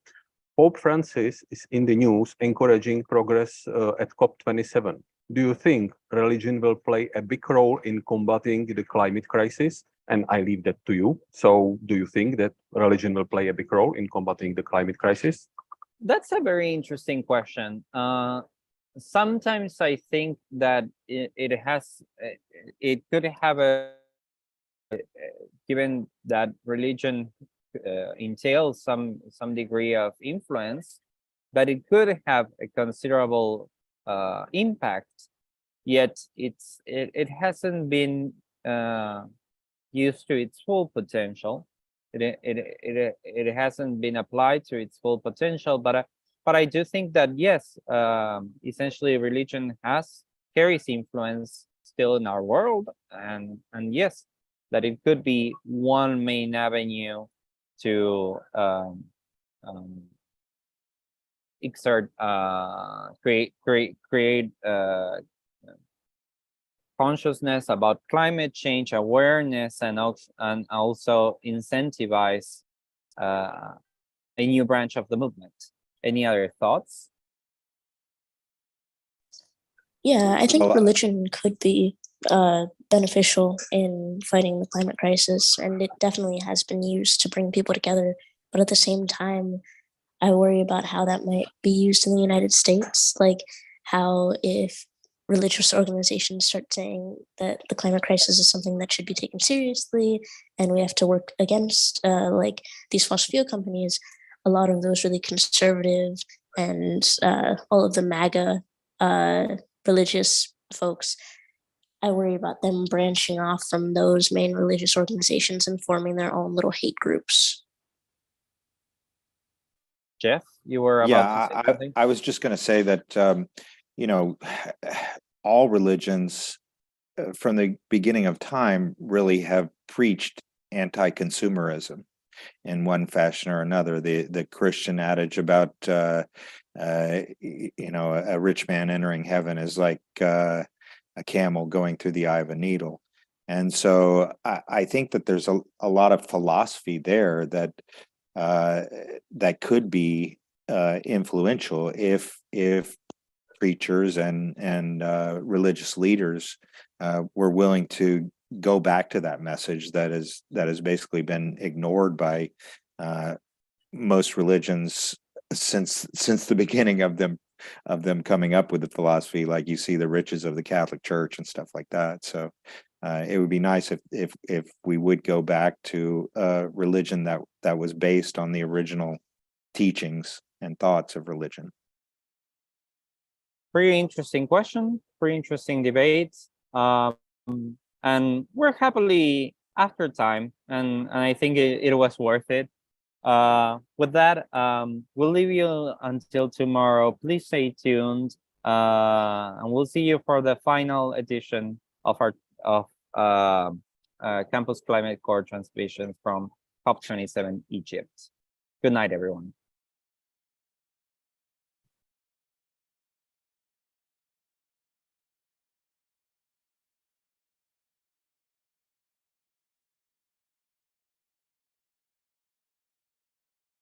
Pope Francis is in the news encouraging progress at COP27. Do you think religion will play a big role in combating the climate crisis? And I leave that to you. So do you think that religion will play a big role in combating the climate crisis? That's a very interesting question. Sometimes I think that it could have given that religion entails some degree of influence, but it could have a considerable impact. Yet it hasn't been used to its full potential. It hasn't been applied to its full potential, but I do think that yes, essentially religion carries influence still in our world, and yes, that it could be one main avenue to exert create consciousness about climate change, awareness, and also incentivize a new branch of the movement. Any other thoughts? Yeah, I think Well, religion could be beneficial in fighting the climate crisis, and it definitely has been used to bring people together. But at the same time, I worry about how that might be used in the United States, like how if religious organizations start saying that the climate crisis is something that should be taken seriously and we have to work against like these fossil fuel companies, a lot of those really conservative and all of the MAGA religious folks, I worry about them branching off from those main religious organizations and forming their own little hate groups. Jeff, you were about to say Yeah, something? I was just going to say that, you know, all religions from the beginning of time really have preached anti-consumerism in one fashion or another. The Christian adage about, you know, a rich man entering heaven is like a camel going through the eye of a needle. And so I think that there's a lot of philosophy there that that could be influential if preachers and religious leaders were willing to go back to that message that has basically been ignored by most religions since the beginning of them coming up with the philosophy, like you see the riches of the Catholic Church and stuff like that. So it would be nice if we would go back to a religion that was based on the original teachings and thoughts of religion. Pretty interesting question, pretty interesting debate. And we're happily after time, and I think it was worth it. With that, we'll leave you until tomorrow. Please stay tuned, and we'll see you for the final edition of our Campus Climate Core transmission from COP27 Egypt. Good night, everyone.